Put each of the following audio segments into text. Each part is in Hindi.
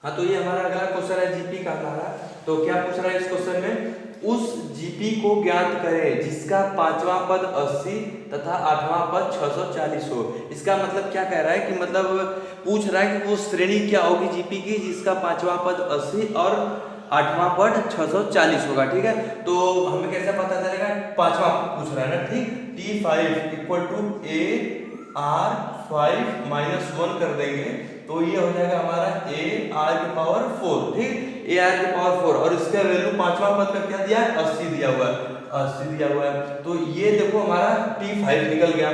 हाँ, तो ये हमारा अगला क्वेश्चन है जीपी का हमारा। तो क्या पूछ रहा है इस क्वेश्चन में, उस जीपी को ज्ञात करें जिसका पांचवा पद 80 तथा आठवां पद 640 हो। इसका मतलब क्या कह रहा है कि मतलब पूछ रहा है कि वो श्रेणी क्या होगी जीपी की जिसका पांचवा पद 80 और आठवां पद 640 होगा। ठीक है, तो हमें कैसे पता चलेगा, पांचवा पूछ रहा है ना। ठीक, T5 equal to A R 5 minus 1 कर देंगे तो ये हो जाएगा हमारा ए आर की पावर 4। ठीक, ए आर की पावर 4 और इसका वैल्यू पांचवा पद का क्या दिया है, 80 दिया हुआ है, 80 दिया हुआ है। तो ये देखो हमारा T5 निकल गया।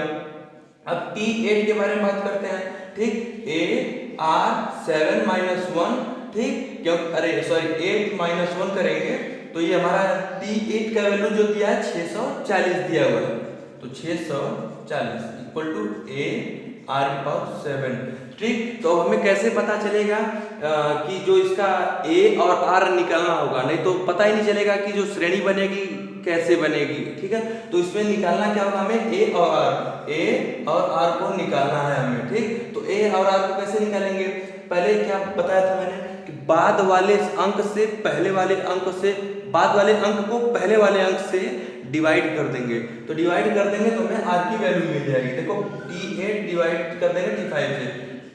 अब T8 के बारे में बात करते हैं। ठीक, ए आर 7 माइनस 1। ठीक, क्यों, अरे सॉरी 8 माइनस 1 करेंगे तो ये हमारा T8 का वैल्यू जो दिया है 640 दिया हुआ है। तो 640 इक्वल टू ए आर की पावर 7। ठीक, तो हमें कैसे पता चलेगा कि जो इसका ए और आर निकालना होगा, नहीं तो पता ही नहीं चलेगा कि जो श्रेणी बनेगी कैसे बनेगी। ठीक है, तो इसमें निकालना क्या होगा, हमें ए और आर को निकालना है हमें। ठीक, तो ए और आर को कैसे निकालेंगे, पहले क्या बताया था मैंने कि बाद वाले अंक से पहले वाले अंक से, बाद वाले अंक को पहले वाले अंक से डिवाइड कर देंगे। तो डिवाइड कर देंगे तो हमें आर की वैल्यू मिल जाएगी। देखो T8 डिवाइड कर देंगे T5 से,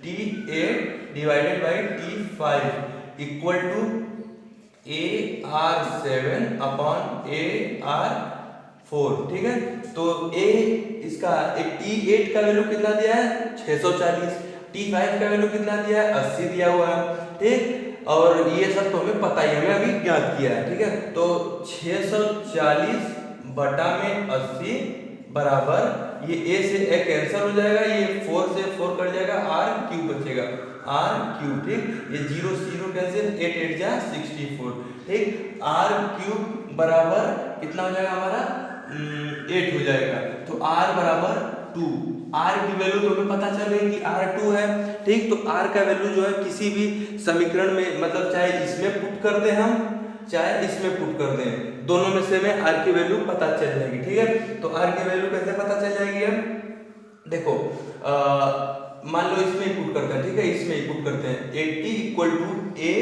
T8 divided by T5 equal to A R 7 upon A R 4। ठीक है, तो ए इसका एक T8 का वैल्यू कितना दिया है 640, T5 का वैल्यू कितना दिया है 80 दिया हुआ है। ठीक, और ये सब तो हमें पता ही, हमें अभी ज्ञात किया है। ठीक है, तो 640 बटा में 80 बराबर ये ए से ए कैंसिल हो जाएगा, ये 4 से 4 कट जाएगा, आर क्यूब बचेगा, आर क्यूब। ठीक, ये 0 0 कैंसिल, 8 8 जा 64। ठीक, आर क्यूब बराबर कितना हो जाएगा हमारा 8 हो जाएगा। तो आर बराबर 2। आर की वैल्यू तो हमें पता चल गई कि आर 2 है। ठीक, तो आर का वैल्यू जो है किसी भी समीकरण में, मतलब चाहे इसमें पुट कर दें हम, चाहे इसमें पुट कर दें, दोनों में से हमें आर की वैल्यू पता चल जाएगी। ठीक है, तो आर की वैल्यू कैसे पता चल जाएगी, हम देखो मान लो इसमें ही पुट करते हैं। ठीक है, इसमें ही पुट करते हैं, 80 इक्वल टू ए,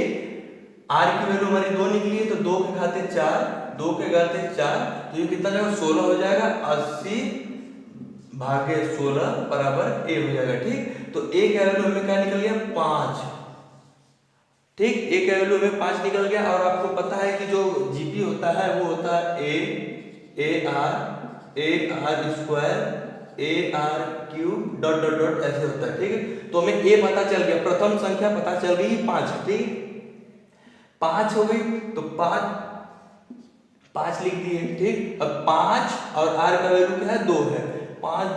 आर की वैल्यू हमारी 2 निकली है तो 2 के घाते 4, 2 के घाते 4, तो ये कितना जाएगा 16 हो जाएगा, 80 भागे 16 बराबर ए हो जाएगा। ठीक, तो ए का वैल्यू हमें क्या निकल गया 5। ठीक, ए का वैल्यू हमें 5 निकल गया। और आपको पता है कि जो जीपी होता है वो होता है A R square A R cube dot dot dot ऐसे होता है। ठीक है, तो हमें ए पता चल गया, प्रथम संख्या पता चल गई 5। ठीक, 5 हो गई तो 5 लिख दिए। ठीक, अब 5 और आर का वैल्यू क्या है 2 है, 5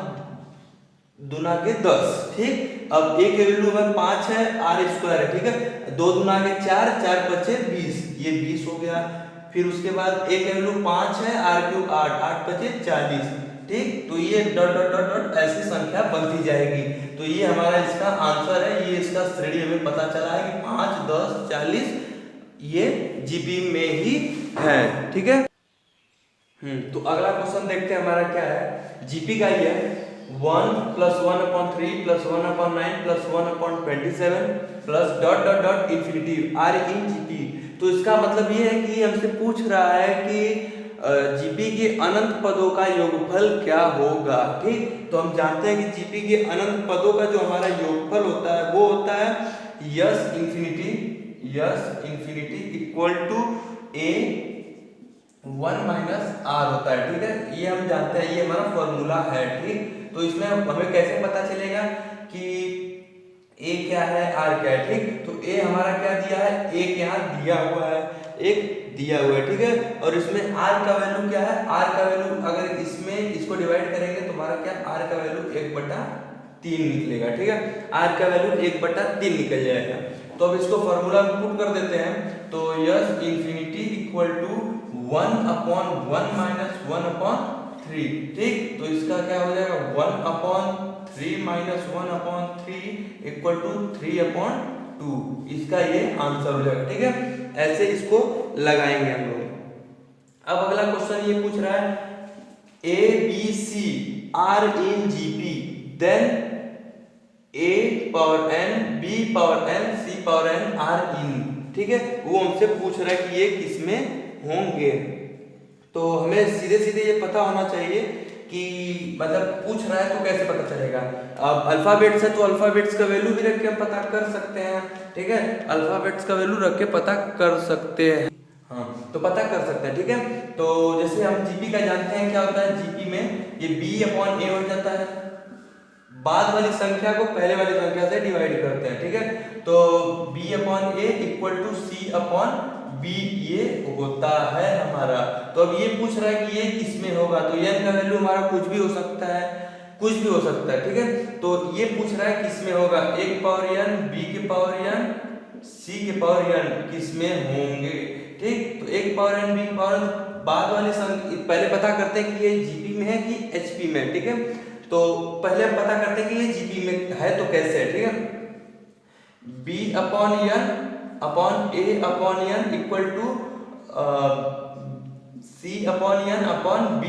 दुना के 10। ठीक, अब ए के वैल्यू में 5 है, आर स्क्वायर है। ठीक है, 2 दुना के 4, 4 बचे 20, ये 20 हो गया। फिर उसके बाद ए के वैल्यू 5 है, आर क्यूब 8, 8 बचे 40। ठीक, तो ये डॉट डॉट डॉट डॉट ऐसी संख्या बनती जाएगी। तो ये हमारा इसका आंसर है, ये इसका श्रेणी हमें पता चला है कि 5 10 40 ये जीपी में ही है। ठीक है, तो अगला क्वेश्चन देखते हैं हमारा क्या है, जीपी का ही है। 1 + 1/3 + 1/9 + 1/27 plus dot dot dot infinity are in GP. तो इसका मतलब ये है कि हमसे पूछ रहा है कि जीपी के अनंत पदों का योगफल क्या होगा। ठीक, तो हम जानते हैं कि जीपी के अनंत पदों का जो हमारा योगफल होता है वो होता है S infinity equal to A 1 minus R होता है। ठीक है, ये हम जानते हैं, ये हमारा फॉर्मूला है। ठीक, तो इसमें हमें कैसे पता चलेगा कि ए क्या है आर क्या है। ठीक, तो ए हमारा क्या दिया है, एक यहाँ दिया हुआ है, एक दिया हुआ है। ठीक है, और इसमें आर का वैल्यू क्या है, आर का वैल्यू अगर इसमें इसको डिवाइड करेंगे तो हमारा क्या, आर का वैल्यू 1/3 निकलेगा। ठीक है, आर का वैल्यू 1/3 निकल जाएगा। तो अब इसको फॉर्मूला में पुट कर देते हैं, तो S infinity equal to 1/1 minus 1/3। ठीक, तो इसका क्या हो जाएगा 1/3 माइनस 1/3 इक्वल टू 3/2। इसका ये आंसर हो जाएगा। ठीक है, ऐसे इसको लगाएंगे हम लोग। अब अगला क्वेश्चन ये पूछ रहा है A B C are in GP then a power n b power n c n are in, ठीक है। वो हमसे पूछ रहा है कि ये किसमें होंगे। तो हमें सीधे सीधे ये पता होना चाहिए कि मतलब पूछ रहा है तो कैसे पता चलेगा। अब अल्फाबेट्स है तो अल्फाबेट्स का वैल्यू भी रख के हम पता कर सकते हैं, ठीक है। अल्फाबेट्स का वैल्यू रख के पता कर सकते हैं, हाँ तो पता कर सकते हैं, ठीक है। तो जैसे हम जीपी का जानते हैं क्या होता है, जीपी में ये b/a हो जाता है, बाद वाली संख्या को पहले वाली संख्या से डिवाइड करते हैं, ठीक है। तो b/a इक्वल टू c/b ये होता है हमारा। तो अब ये पूछ रहा है कि ये किसमें होगा, तो n का वैल्यू हमारा कुछ भी हो सकता है, कुछ भी हो सकता है, ठीक है। तो ये पूछ रहा है किसमें होगा, a की पावर n, b की पावर n, c की पावर n किसमें होंगे, ठीक। तो a की पावर n, b की पावर n, बाद वाली संख्या पहले पता करते हैं कि ये जीपी में है कि एचपी में, ठीक है। तो पहले हम पता करते हैं कि ये जीपी में है तो कैसे है, ठीक है। b/n/a/n इक्वल टू c/n/b/n,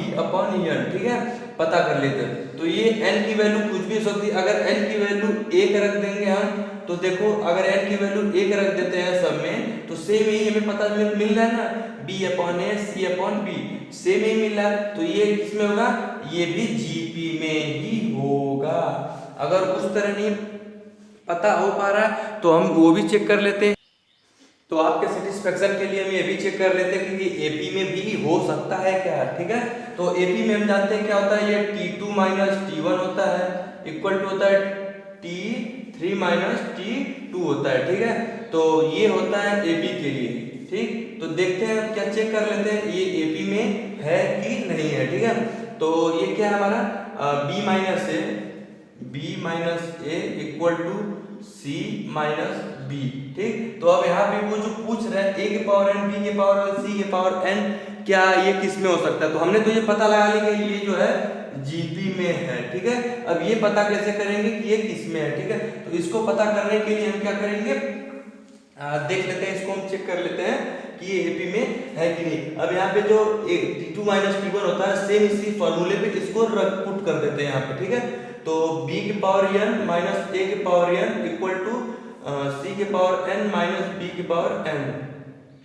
ठीक है। पता कर लेते हैं। तो ये n की वैल्यू कुछ भी हो सकती है। अगर n की वैल्यू 1 रख देंगे हम, तो देखो अगर n की वैल्यू 1 रख देते हैं सब में, तो सेम ही हमें पता मिल रहा है ना, b/a c/b सेम ही मिल रहा है। तो ये किसमें होगा, ये भी जीपी में ही होगा। अगर उस तरह नहीं पता हो पा रहा तो हम वो भी चेक कर लेते हैं। तो आपके सेटिस्फेक्शन के लिए हम ये भी चेक कर लेते हैं कि एपी में भी हो सकता है क्या, ठीक है। तो एपी में हम जानते हैं क्या होता है, ये t2 - t1 होता है, इक्वल टू होता है t3 - t2 होता है, ठीक है। तो ये होता है एपी के लिए, ठीक। तो देखते हैं क्या चेक कर लेते हैं ये एपी में है कि नहीं है, ठीक है। तो ये क्या है हमारा b-a इक्वल टू c-b, ठीक। तो अब यहाँ पे वो जो पूछ रहा है a के पावर n, b के पावर n, c के पावर n, क्या ये किस में हो सकता है। तो हमने तो ये पता लगा लिया ये जो है जीपी में है, ठीक है। अब ये पता कैसे करेंगे कि ये किस में है, ठीक है। तो इसको पता करने के लिए हम क्या करेंगे, देख लेते हैं, इसको हम चेक कर लेते हैं कि ये एपी में है कि नहीं। अब यहाँ पे जो t2 - t1 होता है, सेम इसी फॉर्मूले पे इसको पुट कर देते हैं यहाँ पे, ठीक है। तो b की पावर n माइनस a की power n equal to c की पावर n माइनस b की पावर n,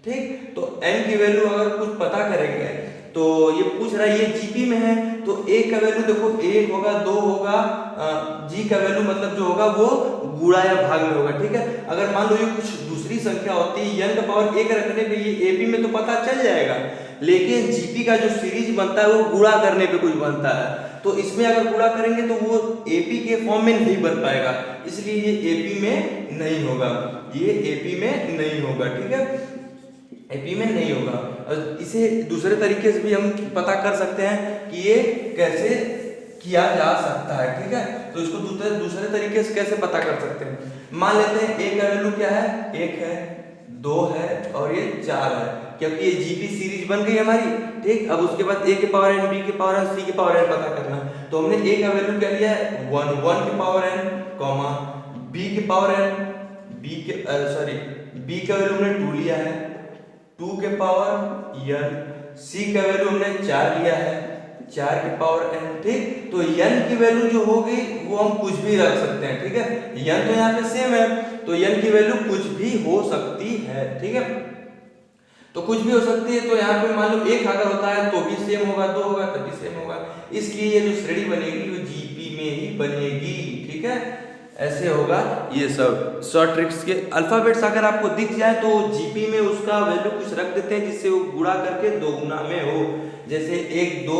ठीक। तो n की वैल्यू अगर कुछ पता करेंगे तो ये पूछ रहा है ये जीपी में है, तो a का वैल्यू देखो 1 होगा, 2 होगा, g का वैल्यू मतलब जो होगा वो गुणा या भाग में होगा, ठीक है। अगर मान लो ये कुछ दूसरी संख्या होती है, n का पावर 1 रखने पे ये एपी में तो पता चल जाएगा, लेकिन जीपी का जो सीरीज बनता है वो गुणा करने पे कुछ बनता है। तो इसमें अगर गुणा करेंगे तो वो एपी के फॉर्म में नहीं बन पाएगा, इसलिए ये एपी में नहीं होगा, ये एपी में नहीं होगा, ठीक है। एपी में नहीं होगा। और इसे दूसरे तरीके से भी हम पता कर सकते हैं कि ये कैसे किया जा सकता है, ठीक है। तो इसको दूसरे तरीके से कैसे पता कर सकते हैं, मान लेते हैं a का वैल्यू क्या है, 1 है, 2 है और ये 4 है, क्योंकि ये जीपी सीरीज बन गई हमारी, ठीक। अब उसके बाद a के पावर n, b के पावर n, c के पावर n पता करना है। तो हमने a का वैल्यू क्या लिया है 1 के पावर n, b के पावर n, b का वैल्यू हमने 2 लिया है, 2 के पावर n, c का वैल्यू हमने 4 लिया है, 4 के पावर n, ठीक। तो n की वैल्यू जो होगी वो हम कुछ भी रख सकते हैं, ठीक है। n तो यहाँ पे सेम है, तो n की वैल्यू कुछ भी हो सकती है, ठीक है। तो कुछ भी हो सकती है, तो यहाँ पे मान लो 1 अगर होता है तो भी सेम होगा, 2 होगा तभी सेम होगा, इसलिए ये जो श्रेणी बनेगी वो जीपी में ही बनेगी, ठीक है। ऐसे होगा ये सब शॉर्ट ट्रिक्स के। अल्फाबेट्स अगर आपको दिख जाए तो जीपी में उसका वैल्यू कुछ रख देते हैं जिससे वो गुणा करके 2 गुना में हो, जैसे 1 2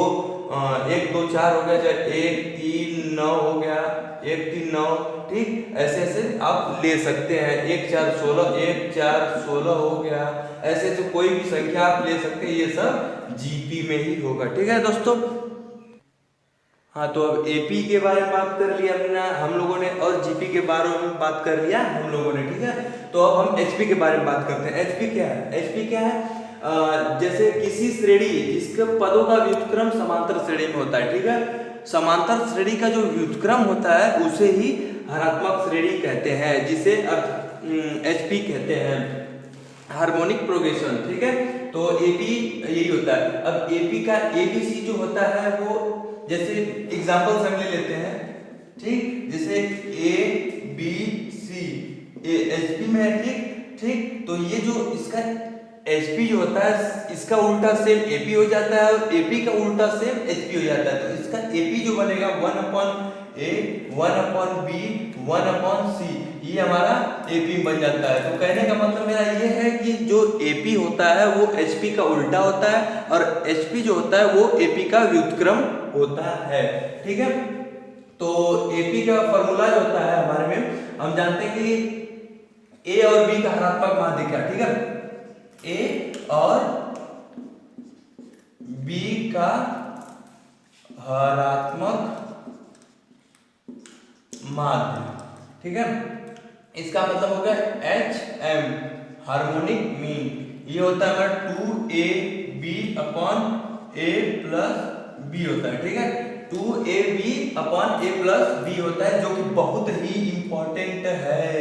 4 हो गया, चाहे 1 3 9 हो गया, 1 3 9, ठीक। ऐसे ऐसे आप ले सकते हैं, 1 4 16, 1 4 16 हो गया, ऐसे ऐसे कोई भी संख्या आप ले सकते हैं, ये सब जीपी में ही होगा, ठीक है दोस्तों। हाँ, तो अब एपी के बारे में बात कर लिया हमने हम लोगों ने, और जीपी के बारे में बात कर लिया हम लोगों ने, ठीक है। तो अब हम एचपी के बारे में बात करते हैं। एचपी क्या है, एचपी क्या है, जैसे किसी श्रेणी जिसके पदों का व्युत्क्रम समांतर श्रेणी में होता है, ठीक है। समांतर श्रेणी का जो व्युत्क्रम होता है उसे ही हरात्मक श्रेणी कहते हैं, जिसे एचपी कहते हैं, हार्मोनिक प्रोग्रेशन, ठीक है। तो एपी यही होता है। अब एपी का एबीसी जो होता है वो, जैसे एग्जांपल्स हम ले लेते हैं, ठीक। जैसे ए बी सी, HP में है, ठीक ठीक। तो ये जो इसका HP जो होता है इसका उल्टा सेम AP हो जाता है और AP का उल्टा सेम HP हो जाता है। तो इसका AP जो बनेगा 1/A 1/B 1/C, ये हमारा AP बन जाता है। तो कहने का मतलब मेरा ये है कि जो AP होता है वो HP का उल्टा होता है और HP जो होता है वो AP का व्युत्क्रम होता है, ठीक है। तो AP का फॉर्मूला जो होता है हमारे में, हम जानते हैं कि A और B का हरात्मक माध्य क्या, ठीक है। A और B का हरात्मक माध्य, ठीक है। इसका मतलब हो गया HM हार्मोनिक मीन। ये होता है हमारा 2AB/A प्लस B होता है, ठीक है। 2AB/A+B होता है, जो कि बहुत ही इंपॉर्टेंट है।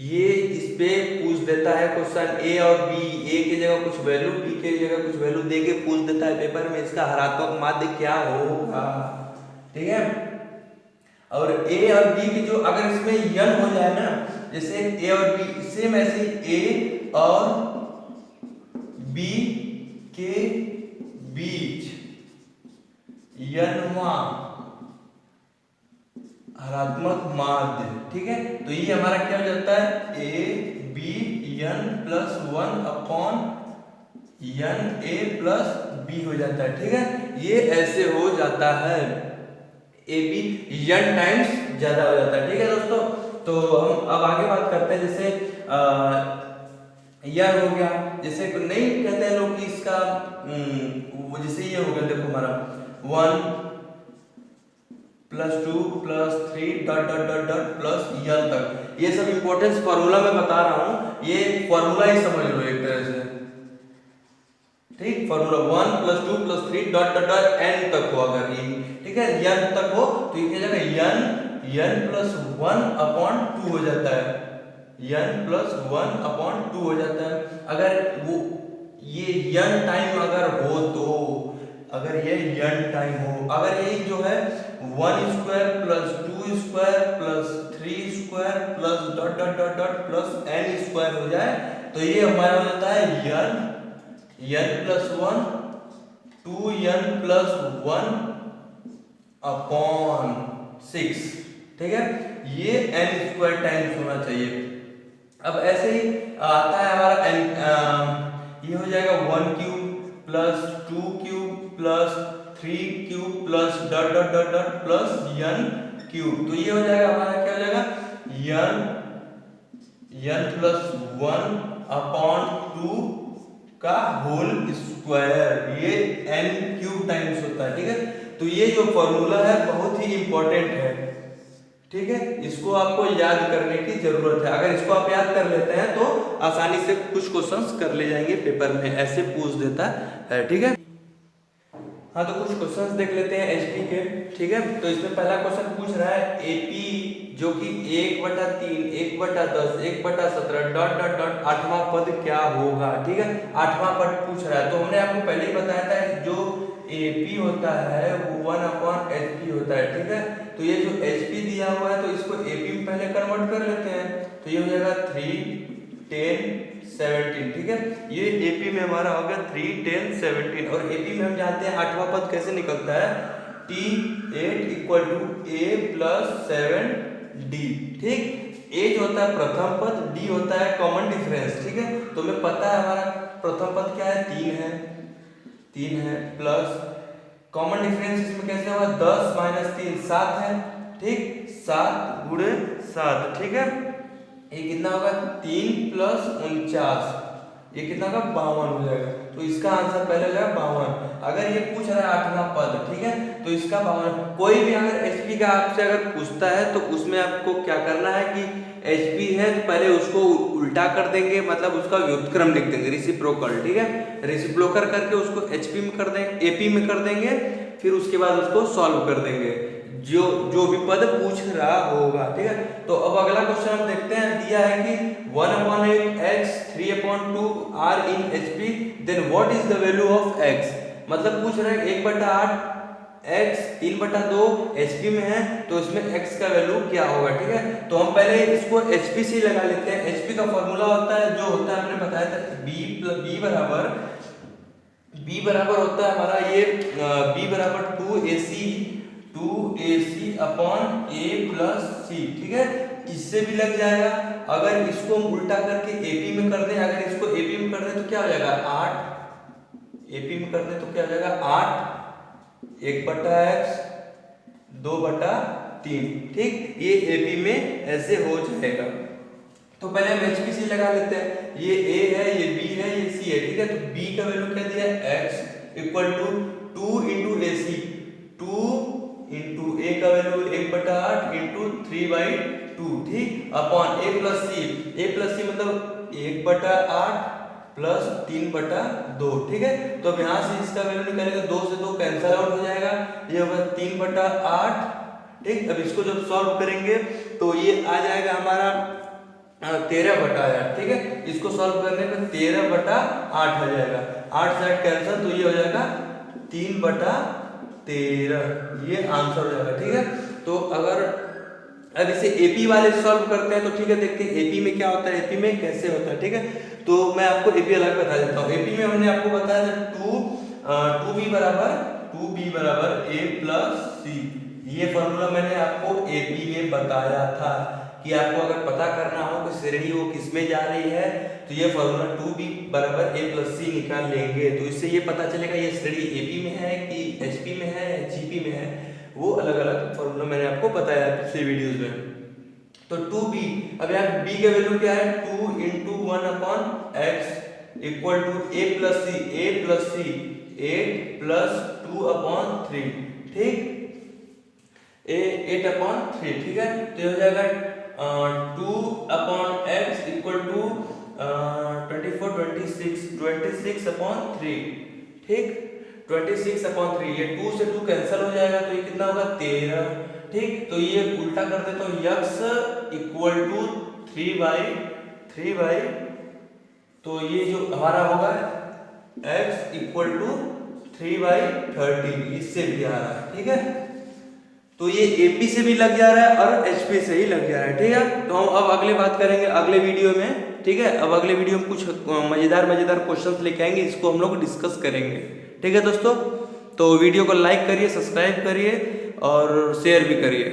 ये इस पे पूछ देता है क्वेश्चन A और B, A की जगह कुछ वैल्यू, B की जगह कुछ वैल्यू देके पूछ देता है पेपर में, इसका हरात्मक माध्य क्या होगा, ठीक है। और A और B की जो अगर इसमें n हो जाए ना, जैसे A और B, सेम ऐसे A और B के बीच n वां हरात्मक माध्य, ठीक है। तो ये हमारा क्या हो जाता है ABn + 1/NA+B हो जाता है, ठीक है। ये ऐसे हो जाता है, AB n टाइम्स ज्यादा हो जाता है, ठीक है दोस्तों। तो हम अब आगे बात करते हैं, जैसे यह हो गया, जैसे नहीं कहते हैं लोग कि इसका जैसे ये हो गया, देखो हमारा 1 + 2 + 3 dot dot dot dot plus n तक। ये सब इंपॉर्टेंस फार्मूला मैं बता रहा हूँ, ये फार्मूला ही समझ लो एक तरह से, ठीक। Formula 1 + 2 + 3 dot dot dot n तक हो, अगर ये ठीक है n तक हो तो ये क्या जाएगा n + 1/2 हो जाता है, n + 1/2 हो जाता है। अगर वो ये n टाइम अगर हो तो, अगर ये n टाइम हो, अगर ये जो है 1² + 2² + 3² plus dot dot dot dot plus n² हो जाए, तो ये हमारा हो जाता है n + 1 2n + 1/6, ठीक है। ये n² टाइम्स होना चाहिए। अब ऐसे ही आता है हमारा n, ये हो जाएगा 1³ + 2³ + 3³ plus dot dot dot dot plus n³। तो ये हो जाएगा हमारा, क्या हो जाएगा n + 1/2 का होल स्क्वायर, ये n³ टाइम्स होता है, ठीक है। तो ये जो फॉर्मूला है बहुत ही इंपॉर्टेंट है, ठीक है। इसको आपको याद करने की जरूरत है। अगर इसको आप याद कर लेते हैं तो आसानी से कुछ क्वेश्चंस कर ले जाएंगे पेपर में, ऐसे पूछ देता है, ठीक है। हाँ, तो कुछ क्वेश्चंस देख लेते हैं एचपी के, ठीक है। तो इसमें पहला क्वेश्चन पूछ रहा है एपी जो कि 1/3 1/10 1/17 डॉट डॉट डॉट 8वां पद क्या होगा, ठीक है। 8वां पद पूछ रहा है, तो हमने आपको पहले ही बताया था जो एपी होता है वो 1/HP होता है, ठीक है। तो ये जो HP दिया हुआ है तो इसको एपी में पहले कन्वर्ट कर लेते हैं, तो ये हो जाएगा 3 10 17, ठीक है। ये एपी में हमारा हो गया 3 10 17, और एपी में हम जानते हैं 8वां पद कैसे निकलता है, T8 = A + 7D, ठीक। A जो होता है प्रथम पद, D होता है कॉमन डिफरेंस, ठीक है। तो हमें पता है हमारा प्रथम पद क्या है, 3 है प्लस कॉमन डिफरेंस इसमें कैसे होगा, 10 - 3 7 है, ठीक। 7 × 7, ठीक है। ये कितना होगा 3 + 49, ये कितना होगा 52 हो जाएगा। तो इसका आंसर पहले हो जाएगा 52। अगर ये पूछ रहा है 8वां पद, ठीक है, तो इसका 52। कोई भी अगर एचपी का आपसे अगर पूछता है तो उसमें आपको क्या करना है कि एचपी है तो पहले उसको उल्टा कर देंगे, मतलब उसका व्युत्क्रम लिख देंगे, रेसिप्रोकल, ठीक है। रेसिप्रोकल करके उसको एचपी में कर देंगे, एपी में कर देंगे, फिर उसके बाद उसको सॉल्व कर देंगे जो भी पद पूछ रहा होगा, ठीक है। तो अब अगला क्वेश्चन हम देखते हैं, दिया है कि 1/8x 3/2 are in HP, then what is the value of x। मतलब पूछ रहे हैं 1/8 x 3/2 HP में है तो इसमें x का वैल्यू क्या होगा, ठीक है। तो हम पहले इसको HP से ही लगा लेते हैं। HP का फॉर्मूला होता है जो होता है हमने बताया था B बराबर होता है हमारा ये B बराबर 2AC upon A plus C, ठीक है। इससे भी लग जाएगा। अगर इसको हम उल्टा करके AP में कर दें, अगर इसको AP में कर दें तो क्या हो जाएगा 8, AP में कर दें तो क्या हो जाएगा 8 1/x 2/3, ठीक। ये AP में ऐसे हो जाएगा। तो पहले हम HP से लगा लेते हैं। ये A है, ये B है, ये C है, ठीक है। तो B का वैल्यू क्या दिया x equal to 2 into AC, 2 into A का वैल्यू 1/8 इंटू 3/2, ठीक, अपॉन A प्लस C मतलब 1/8 प्लस 3/2, ठीक है। तो अब यहाँ से इसका वैल्यू निकालेंगे, 2 से 2 कैंसिल आउट हो जाएगा, ये होगा 3/8, ठीक। अब इसको जब सॉल्व करेंगे तो ये आ जाएगा हमारा 13/8, ठीक है। इसको सॉल्व करने पे 13/8 हो जाएगा, 8 से 8 कैंसिल, तो ये हो जाएगा 3/13, ये आंसर हो जाएगा, ठीक है। तो अगर अब इसे AP वाले सॉल्व करते हैं तो ठीक है, देखते हैं AP में क्या होता है, AP में कैसे होता है, ठीक है। तो मैं आपको AP अलग बता देता हूँ। AP में हमने आपको बताया था 2B बराबर A प्लस C, ये फॉर्मूला मैंने आपको AP में बताया था कि आपको अगर पता करना हो कि श्रेणी वो किसमें जा रही है तो ये फॉर्मूला 2B बराबर A प्लस C निकाल लेंगे। तो इससे ये पता चलेगा ये श्रेणी AP में है कि HP में है या GP में है, वो अलग अलग फॉर्मूला मैंने आपको बताया पिछले वीडियोस में। तो 2B, अब यहाँ B का वैल्यू क्या है 2 into 1/x equal to A plus C 8 plus 2/3, ठीक, 8/3, ठीक है। तो ये हो जाएगा 2/x इक्वल टू 26/3, ठीक, 26/3, ये 2 से 2 कैंसिल हो जाएगा तो ये कितना होगा 13, ठीक। तो ये उल्टा कर दे तो x इक्वल टू 3/, तो ये जो हमारा होगा x इक्वल टू 3/13, इससे भी आ रहा है, ठीक है। तो ये AP से भी लग जा रहा है और HP से ही लग जा रहा है, ठीक है। तो हम अब अगले बात करेंगे अगले वीडियो में, ठीक है। अब अगले वीडियो में कुछ मजेदार क्वेश्चंस लेके आएंगे, इसको हम लोग डिस्कस करेंगे, ठीक है दोस्तों। तो वीडियो को लाइक करिए, सब्सक्राइब करिए और शेयर भी करिए।